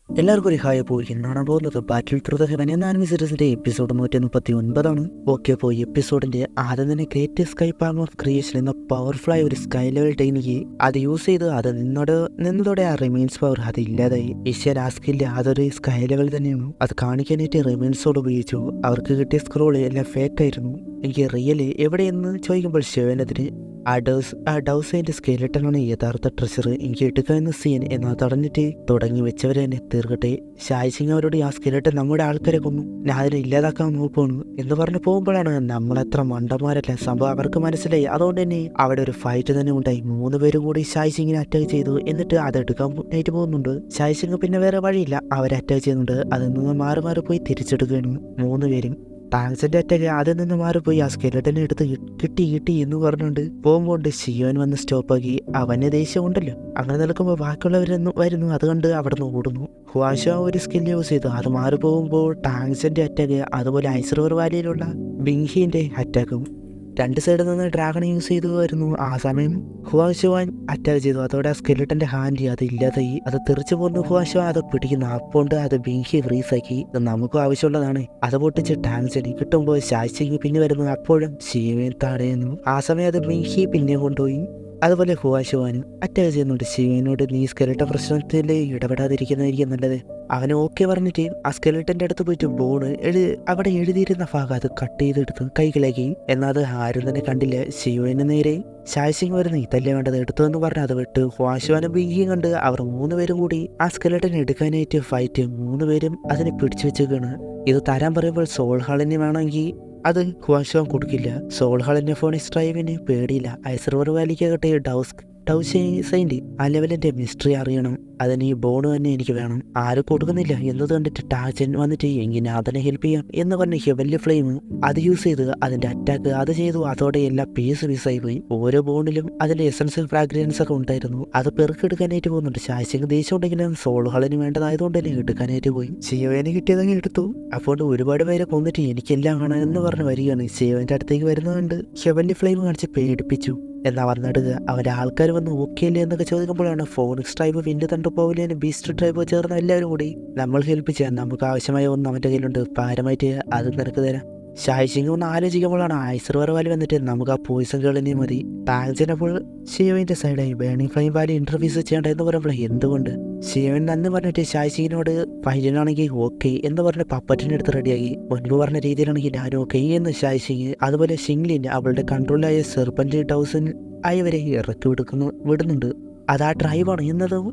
എല്ലാവർക്കും ഒരു ഹായ്. പോയി എന്നാണ് പോകുന്നത് ബാറ്റിൽ ത്രൂ ദ ഹെവൻ എന്ന ആനിമി സീരീസിന്റെ എപ്പിസോഡ് 139. ഓക്കെ, പോയി എപ്പിസോഡിന്റെ ആദ്യം തന്നെ great sky palm of creation എന്ന പവർഫുൾ ആയ ഒരു സ്കൈ ലെവൽ ടെക്നിക്ക് അത് യൂസ് ചെയ്ത് അത് നിന്നതോടെ ആ റിമൈൻസ് പവർ അത് ഇല്ലാതായി. ഈശ്വര ആ സ്കില്ല് അതൊരു സ്കൈ ലെവൽ തന്നെയാണ്. അത് കാണിക്കാനായിട്ട് റിമൈൻസോട് ഉപയോഗിച്ചു. അവർക്ക് കിട്ടിയ സ്ക്രോള് എല്ലാം ഫേക്ക് ആയിരുന്നു. എനിക്ക് റിയല് എവിടെയെന്ന് ചോദിക്കുമ്പോൾ ശിവനത്തിന് ആ ഡൗസൈൻ്റെ സ്കെലിട്ടനാണ് യഥാർത്ഥ ട്രഷർ, എനിക്ക് എടുക്കാവുന്ന സീൻ എന്നാൽ തടഞ്ഞിട്ട് തുടങ്ങി വെച്ചവരെ തന്നെ തീർക്കട്ടെ. ഷായ് സിംഗ് അവരോട് ആ സ്കെലിട്ടൻ നമ്മുടെ ആൾക്കാരെ കൊന്നു, ഞാൻ അതിനെ ഇല്ലാതാക്കാൻ നോക്കുന്നു എന്ന് പറഞ്ഞ് പോകുമ്പോഴാണ് നമ്മളെത്ര മണ്ടന്മാരല്ല സംഭവം അവർക്ക് മനസ്സിലായി. അതുകൊണ്ട് തന്നെ അവിടെ ഒരു ഫൈറ്റ് തന്നെ ഉണ്ടായി. 3 പേരും കൂടി ഷായ് സിംഗിനെ അറ്റാക്ക് ചെയ്തു. എന്നിട്ട് അത് എടുക്കാനായിട്ട് പോകുന്നുണ്ട്. ഷായ് സിംഗ് പിന്നെ വേറെ വഴിയില്ല, അവരെ അറ്റാക്ക് ചെയ്യുന്നുണ്ട്. അതിൽ നിന്ന് മാറി മാറി പോയി തിരിച്ചെടുക്കുകയാണ് 3 പേരും. ടാങ്സിന്റെ അറ്റാക്ക് അതിൽ നിന്ന് മാറിപ്പോയി ആ സ്കെലറ്റനെ എടുത്ത് കിട്ടി എന്ന് പറഞ്ഞുകൊണ്ട് പോകുമ്പോൾ ഷിയോൻ വന്ന് സ്റ്റോപ്പാക്കി. അവന് ദേഷ്യം ഉണ്ടല്ലോ. അങ്ങനെ നിൽക്കുമ്പോൾ ബാക്കിയുള്ളവരൊന്നും വരുന്നു, അതുകൊണ്ട് അവിടെ നിന്ന് ഓടുന്നു. ഹുവാഷോ ഒരു സ്കിൽ യൂസ് ചെയ്തു. അത് മാറി പോകുമ്പോൾ ടാങ്സിന്റെ അറ്റാക്ക്, അതുപോലെ ഐസ്റോർ വാലിയിലുള്ള ബിങ്ഹിന്റെ അറ്റാക്കും. 2 സൈഡിൽ നിന്ന് ഡ്രാഗൺ യൂസ് ചെയ്തു വരുന്നു. ആ സമയം ഹുവാഷുവാൻ അറ്റാക്ക് ചെയ്തു. അതോടെ ആ സ്കെലിട്ടന്റെ ഹാൻഡ് അത് ഇല്ലാതായി. അത് തെറിച്ചു പോകുന്നു. ഹുവാഷോ അത് പിടിക്കുന്നു. അപ്പോൾ അത് ബിങ്കി ഫ്രീസാക്കി. ഇത് നമുക്കും ആവശ്യമുള്ളതാണ്. അത് പൊട്ടിച്ച് ടാങ്സിന് കിട്ടുമ്പോൾ ഷായ്സിങ് പിന്നെ വരുന്നു. അപ്പോഴും ശിവൻ തടയുന്നു. ആ സമയം അത് ബിങ്കി പിന്നെ കൊണ്ടുപോയി. അതുപോലെ ഹുവാഷുവാനും അറ്റാക്ക് ചെയ്യുന്നുണ്ട്. ശിവനോട് നീ സ്കെലിട്ട പ്രശ്നത്തിൽ ഇടപെടാതിരിക്കുന്നതായിരിക്കും നല്ലത്. അവന് ഓക്കെ പറഞ്ഞിട്ട് ആ സ്കെലിട്ടൻ്റെ അടുത്ത് പോയിട്ട് ബോണ് അവിടെ എഴുതിയിരുന്ന ഭാഗം അത് കട്ട് ചെയ്തെടുത്ത് കൈകളാക്കി. എന്നാൽ അത് ആരും തന്നെ കണ്ടില്ല. ശിവന് നേരെ ഷായ് സിംഗ് വരുന്നു. ഇതല്ലേ വേണ്ടത്, എടുത്തതെന്ന് പറഞ്ഞ് അത് വിട്ട് ഹുവാഷുവാനും ബിങ്കിയും കണ്ട് അവർ 3 പേരും കൂടി ആ സ്കെലിട്ടനെ എടുക്കാനായിട്ട് ഫൈറ്റ്. 3 പേരും അതിനെ പിടിച്ചു വെച്ചേക്കാണ്. ഇത് തരാൻ പറയുമ്പോൾ സോൾ ഹാളിന് വേണമെങ്കിൽ അത് ഹുവാഷുവാൻ കൊടുക്കില്ല. സോൾ ഹാളിന്റെ ഫോണിക്സ് ഡ്രൈവിന് പേടിയില്ല. ഐസർവർ വാലിക്കാകട്ടെ ഡൗസൈൻ്റെ ആ ലെവലിന്റെ മിസ്റ്ററി അറിയണം. അതിന് ഈ ബോർഡ് തന്നെ എനിക്ക് വേണം. ആരും കൊടുക്കുന്നില്ല എന്നത് കണ്ടിട്ട് ടാച്ചൻ വന്നിട്ട് എങ്ങനെ അതിനെ ഹെൽപ്പ് ചെയ്യാം എന്ന് പറഞ്ഞ് ഹെവൻലി ഫ്ലെയിം അത് യൂസ് ചെയ്ത് അതിന്റെ അറ്റാക്ക് അത് ചെയ്തു. അതോടെ എല്ലാം പീസായി പോയി. ഓരോ ബോണിലും അതിന്റെ എസൻസ് ഫ്രാഗ്രൻസ് ഒക്കെ ഉണ്ടായിരുന്നു. അത് പെറുക്കെടുക്കാനായിട്ട് പോകുന്നുണ്ട്. ശാശിക്ക് ദേഷ്യം ഉണ്ടെങ്കിലും സോൾ ഹാളിന് വേണ്ടതായതുകൊണ്ട് തന്നെ എടുക്കാനായിട്ട് പോയി. ശിവനെ കിട്ടിയതങ്ങ് എടുത്തു. അപ്പോൾ ഒരുപാട് പേരെ കൊന്നിട്ട് എനിക്കെല്ലാം കാണാൻ എന്ന് പറഞ്ഞ് വരികയാണ്. ശിവന്റെ അടുത്തേക്ക് വരുന്നതുകൊണ്ട് ഹെവൻലി ഫ്ലെയിം കാണിച്ച് പേടിപ്പിച്ചു. എന്നാ വന്നെടുക്കുക. അവരുടെ ആൾക്കാർ വന്ന് ഓക്കെ അല്ലേ എന്നൊക്കെ ചോദിക്കുമ്പോഴാണ് ഫോണിക്സ് ട്രൈബ്, വിൻഡ് തണ്ടർ പോവിലേന് ബീസ്റ്റ് ട്രൈബ് ചേർന്ന എല്ലാവരും കൂടി നമ്മൾ ഹെൽപ്പ് ചെയ്യാൻ, നമുക്ക് ആവശ്യമായ ഒന്ന് അവൻ്റെ കയ്യിലുണ്ട്, പാരമായിട്ട് അത് നിനക്ക് തരാം. ഷായ് സിംഗ് ഒന്ന് ആലോചിക്കുമ്പോഴാണ് ഐസർവർ വാലി വന്നിട്ട് നമുക്ക് ആ പോയിസൺ കേളിനെ മതി. ടാങ്സിനപ്പോൾ ഷിയോവിൻ്റെ സൈഡായി ബേണിംഗ് ഫ്ലെയിം വാലി ഇന്റർവ്യൂസ് ചെയ്യേണ്ട എന്ന് പറയുമ്പോൾ എന്തുകൊണ്ട് ഷിയോൻ നന്ന് പറഞ്ഞിട്ട് ഷായ് സിംഗിനോട് ഫൈറ്റിനാണെങ്കിൽ ഓക്കെ എന്ന് പറഞ്ഞ് പപ്പറ്റിനെ എടുത്ത് റെഡിയാക്കി. മുൻപ് പറഞ്ഞ രീതിയിലാണെങ്കിൽ ഞാനും ഓക്കെ എന്ന് ഷായ് സിംഗ്. അതുപോലെ ഷിംഗ്ലിൻ അവളുടെ കൺട്രോളിലായ സെർപ്പൻറ്റ് ഡൗസൻ ആയവരെ ഇറക്കി വിടുന്നുണ്ട്. അത് ആ ഡ്രൈവാണ് എന്നതും.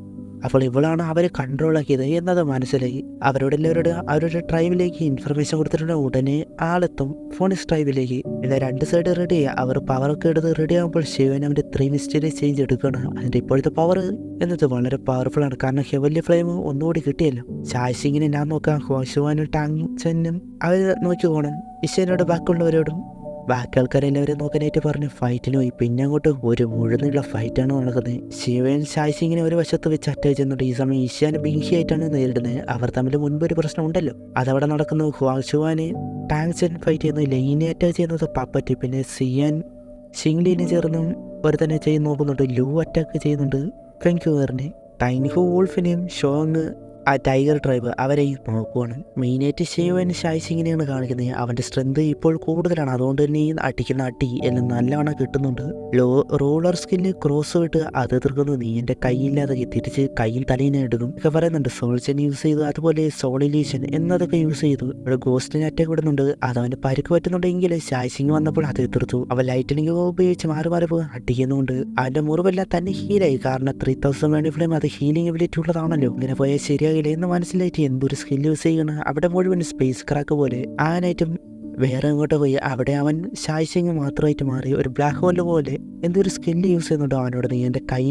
അപ്പോൾ ഇവളാണ് അവരെ കൺട്രോളാക്കിയത് എന്നത് മനസ്സിലായി. അവരുടെ ട്രൈബിലേക്ക് ഇൻഫർമേഷൻ കൊടുത്തിട്ടുണ്ട്. ഉടനെ ആളെത്തും ഫോണിക്സ് ട്രൈബിലേക്ക്. പിന്നെ 2 സൈഡ് റെഡി. അവർ പവറൊക്കെ എടുത്ത് റെഡി ആകുമ്പോൾ ശിവൻ അവൻ്റെ 3 മിസ്റ്ററി ചേഞ്ച് എടുക്കുകയാണ്. അതിൻ്റെ ഇപ്പോഴത്തെ പവർ എന്നത് വളരെ പവർഫുൾ ആണ്. കാരണം ഹെവൻലി ഫ്ലെയിം ഒന്നുകൂടി കിട്ടിയല്ലോ. ഷായ് സിംഗിനെ ഞാൻ നോക്കാം, ഹുവാഷുവാനും ടാങ്ചനും അവർ നോക്കി പോകണം. ഈശ്വരനോട് ബാക്കിയുള്ളവരോടും ബാക്കി ആൾക്കാരെല്ലാവരും നോക്കാനായിട്ട് പറഞ്ഞ് ഫൈറ്റിന് പോയി. പിന്നെ അങ്ങോട്ട് ഒരു മുഴുവനുള്ള ഫൈറ്റാണ് നടക്കുന്നത്. ശിവൻ ഷായ് സിംഗിനെ ഒരു വശത്ത് വെച്ച് അറ്റാക്ക് ചെയ്യുന്നുണ്ട്. ഈ സമയം ഈശാൻ ബിങ്കി ആയിട്ടാണ് നേരിടുന്നത്. അവർ തമ്മിൽ മുൻപ് ഒരു പ്രശ്നം ഉണ്ടല്ലോ, അതവിടെ നടക്കുന്നു. ഹുവാഷുവാന് ടാങ്സൻ ഫൈറ്റ് ചെയ്യുന്നു. ലൈനെ അറ്റാക്ക് ചെയ്യുന്നത് പപ്പറ്റ്. പിന്നെ സിയാൻ ഷിംഗ്ലിനെ ചേർന്നും ഒരു തന്നെ ചെയ്ത് നോക്കുന്നുണ്ട്. ലൂ അറ്റാക്ക് ചെയ്യുന്നുണ്ട് ഫെങ്ക്യുവറിനെ. ടൈനിഹു വോൾഫിനെയും ഷോങ് ആ ടൈഗർ ട്രൈബ് അവരെയും നോക്കുവാണ്. മെയിനായിട്ട് ശിവൻ ഷായ് സിംഗിനെയാണ് കാണിക്കുന്നത്. അവൻ്റെ സ്ട്രെങ്ത് ഇപ്പോൾ കൂടുതലാണ്. അതുകൊണ്ട് തന്നെ ഈ അടിക്കുന്ന അടി എല്ലാം നല്ലവണ്ണം കിട്ടുന്നുണ്ട്. റോളർ സ്കില്ല് ക്രോസ് വിട്ട് അത് എതിർക്കുന്നു. നീ എൻ്റെ കൈയില്ലാതെ തിരിച്ച് കയ്യിൽ തലയിനെ എടുക്കും ഒക്കെ പറയുന്നുണ്ട്. സോൾച്ചൻ യൂസ് ചെയ്തു. അതുപോലെ സോളിലീഷൻ എന്നതൊക്കെ യൂസ് ചെയ്തു. ഇവിടെ ഗോസ്റ്റിന് അറ്റാക്ക് വിടുന്നുണ്ട്. അത് അവൻ്റെ പരിക്ക് പറ്റുന്നുണ്ടെങ്കിൽ ഷായ് സിംഗ് വന്നപ്പോൾ അത് എതിർത്തു. അവൻ ലൈറ്റനിങ് ഉപയോഗിച്ച് മാറി അടിക്കുന്നുണ്ട്. അവൻ്റെ മുറിവെല്ലാം തന്നെ ഹീലായി. കാരണം 3000 വേണ്ടി ഫ്ലെയിം അത് ഹീലിംഗ് എബിലിറ്റി ഉള്ളതാണല്ലോ. ഇങ്ങനെ പോയാൽ ശരിയായി എന്ന് മനസ്സിലായിട്ട് എന്തൊരു സ്കിൽ യൂസ് ചെയ്യണം. അവിടെ മുഴുവൻ സ്പേസ് ക്രാക്ക് പോലെ ആനായിട്ടും വേറെ അങ്ങോട്ട് പോയി. അവിടെ അവൻ ഷായ് സിംഗ് മാത്രമായിട്ട് മാറി. ഒരു ബ്ലാക്ക് ഹോൾ പോലെ എന്തൊരു സ്കില്ല് യൂസ് ചെയ്യുന്നുണ്ടോ അവനോട്. നീ എൻ്റെ കൈ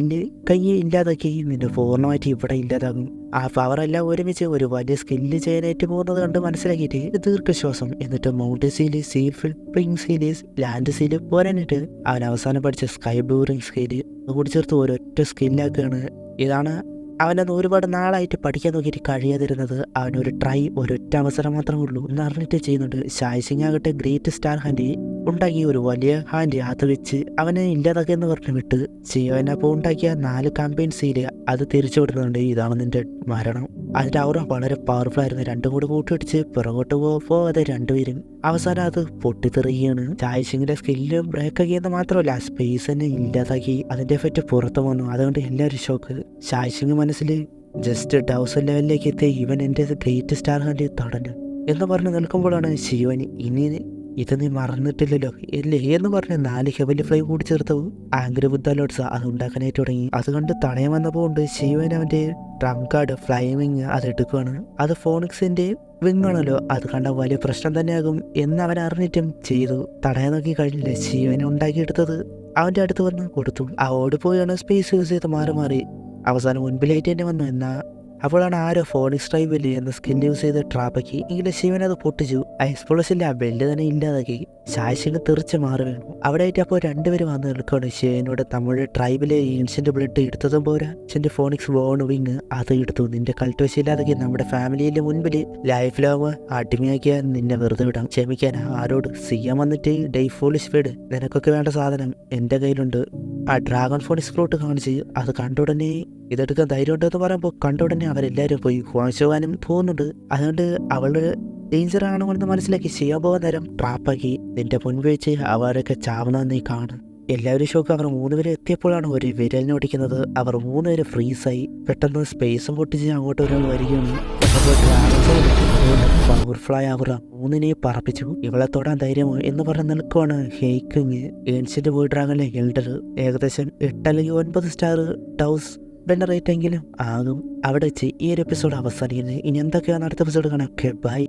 ഇല്ലാതാക്കി, നിന്റെ പൂർണ്ണമായിട്ട് ഇവിടെ ഇല്ലാതാകും. ആ പവറെല്ലാം ഒരുമിച്ച് ഒരു വലിയ സ്കില്ല് ചെയ്യാനായിട്ട് പോകുന്നത് കണ്ട് മനസ്സിലാക്കിയിട്ട് ദീർഘശ്വാസം. എന്നിട്ട് മൗണ്ട് സീല്, ഫിൽപ്പിംഗ് സീലീസ്, ലാൻഡ് സീല് പോരാനിട്ട് അവൻ അവസാനം പഠിച്ച സ്കൈ ബ്ലൂറിംഗ് സ്കില്ല് കൂടി ചേർത്ത് ഒരൊറ്റ സ്കില്ലാക്കുകയാണ്. ഇതാണ് അവനത് ഒരുപാട് നാളായിട്ട് പഠിക്കാൻ നോക്കിയിട്ട് കഴിയാതിരുന്നത്. അവനൊരു ഒരൊറ്റ അവസരം മാത്രമേ ഉള്ളൂ എന്ന് അറിഞ്ഞിട്ട് ചെയ്യുന്നുണ്ട്. ഷായ് സിംഗ് ആകട്ടെ ഗ്രേറ്റ് സ്റ്റാർ ഹാൻഡ് ഉണ്ടാക്കിയ ഒരു വലിയ ഹാൻഡ് അത് വെച്ച് അവനെ ഇല്ലാതാക്കിയെന്ന് പറഞ്ഞ് വിട്ട് ഷിയോൻ അപ്പോൾ ഉണ്ടാക്കിയ 4 കാമ്പയിൻ സീല് അത് തിരിച്ചു വിടുന്നുണ്ട്. ഇതാണ് നിന്റെ മരണം. അതിന്റെ ഔറ വളരെ പവർഫുൾ ആയിരുന്നു. രണ്ടും കൂടി കൂട്ടിടിച്ച് പിറകോട്ട് പോകാതെ രണ്ടുപേരും അവസാനം അത് പൊട്ടിത്തെറിയാണ്. ചായസിങ്ങിന്റെ സ്കില്ല് ബ്രേക്ക് ആക്കിയെന്ന് മാത്രമല്ല സ്പേസ് തന്നെ ഇല്ലാതാക്കി. അതിന്റെ എഫക്റ്റ് പുറത്തു വന്നു. അതുകൊണ്ട് എല്ലാവരും ഷോക്ക്. ചായസിങ് മനസ്സിൽ ജസ്റ്റ് 1000 ലെവലിലേക്ക് എത്തി ഇവൻ എൻ്റെ ഗ്രേറ്റ് സ്റ്റാർ ഹാൻഡ് തടഞ്ഞു എന്ന് പറഞ്ഞ് നിൽക്കുമ്പോഴാണ് ശിവൻ ഇനി ഇത് നീ മറന്നിട്ടില്ലല്ലോ ഇല്ലേ എന്ന് പറഞ്ഞ് 4 ഹെവലി ഫ്ലൈ കൂടി ചേർത്ത് ആംഗ്രി ബുദ്ധാലോട്സ് അത് ഉണ്ടാക്കാനായിട്ട് തുടങ്ങി. അത് കണ്ട് തടയാൻ വന്നപ്പോൾ ഉണ്ട് ശിവൻ അവൻ്റെ ഡ്രം കാർഡ് ഫ്ലൈവിങ് അത് എടുക്കുകയാണ്. അത് ഫോണിക്സിന്റെ വിങ് ആണല്ലോ. അത് കണ്ട വലിയ പ്രശ്നം തന്നെയാകും എന്ന് അവൻ അറിഞ്ഞിട്ടും ചെയ്തു. തടയാൻ നോക്കി കഴിഞ്ഞില്ല. ശിവനെ ഉണ്ടാക്കിയെടുത്തത് അവൻ്റെ അടുത്ത് വന്ന് കൊടുത്തു. ആ ഓടിപ്പോയാണ് സ്പേസ് യൂസ് ചെയ്ത് മാറി അവസാനം മുൻപിലായിട്ട് തന്നെ വന്നു. എന്നാൽ അപ്പോഴാണ് ആരോ ഫോണിക്സ് ട്രൈബിൽ എന്ന സ്കിൻ യൂസ് ചെയ്ത് ട്രാപ്പാക്കി. എങ്കിലും ശിവൻ അത് പൊട്ടിച്ചു. ആ എക്സ്പ്ലോഷനിൽ ആ ബെല്ല് തന്നെ ഇല്ലാതാക്കി. ശാശിന് തെറിച്ച് മാറി വീണു. അവിടെ ആയിട്ട് അപ്പോൾ രണ്ടുപേരും വന്ന് നിൽക്കുകയാണ്. ശിവനോട് നമ്മുടെ ട്രൈബിലെ ഏൻഷ്യന്റ് ബ്ലഡ് എടുത്തതും പോരാ ചെന്റെ ഫോണിക്സ് ബോൺ വിങ് അത് എടുത്തു. നിന്റെ കൾട്ടുവശം ഇല്ലാതാക്കി നമ്മുടെ ഫാമിലിയിലെ മുൻപിൽ ലൈഫ് ലോങ് അടിമയാക്കിയാൽ നിന്നെ വെറുതെ വിടാം. ക്ഷമിക്കാൻ ആരോട് സിയാൻ വന്നിട്ട് ഡേ ഫോളിഷ് വീട് നിനക്കൊക്കെ വേണ്ട സാധനം എൻ്റെ കയ്യിലുണ്ട്. ആ ഡ്രാഗൺ ഫോണിക്സ് ഫ്രൂട്ട് കാണിച്ച് അത് കണ്ടുടനെ ഇതെടുക്കാൻ ധൈര്യം ഉണ്ടെന്ന് പറയുമ്പോൾ കണ്ടുടനെ അവരെല്ലാവരും പോയി വാങ്ങിച്ചുപോകാനും പോകുന്നുണ്ട്. അതുകൊണ്ട് അവള് ഡേഞ്ചർ ആണെന്ന് മനസ്സിലാക്കി ചെയ്യാൻ പോകാൻ നേരം ട്രാപ്പാക്കി. നിന്റെ മുൻവീഴ്ച അവരൊക്കെ ചാവുന്ന നീ കാണും. എല്ലാവരും ഷോക്ക്. അവർ 3 പേര് എത്തിയപ്പോഴാണ് ഒരു വിരലിനോടിക്കുന്നത്. അവർ 3 പേര് ഫ്രീസായി. പെട്ടെന്ന് സ്പേസും പൊട്ടിച്ച് അങ്ങോട്ട് ഒരാൾ വരികയാണ്. പവർഫുള്ളായ അവർ 3 പറപ്പിച്ചു. ഇവളെ തൊടാൻ ധൈര്യമോ എന്ന് പറഞ്ഞ് നിൽക്കുവാണ് ഹേക്കിങ്. ഏൻഷ്യന്റ് ബോയ് ഡ്രാഗണിലെ എൽഡർ ഏകദേശം 8 അല്ലെങ്കിൽ 9 സ്റ്റാർ ടൗസ് റേറ്റ് എങ്കിലും ആകും. അവിടെ വെച്ച് ഈ ഒരു എപ്പിസോഡ് അവസാനിക്കുന്നത്. ഇനി എന്തൊക്കെയാണ് അടുത്ത എപ്പിസോഡ് കാണാം. Okay bye.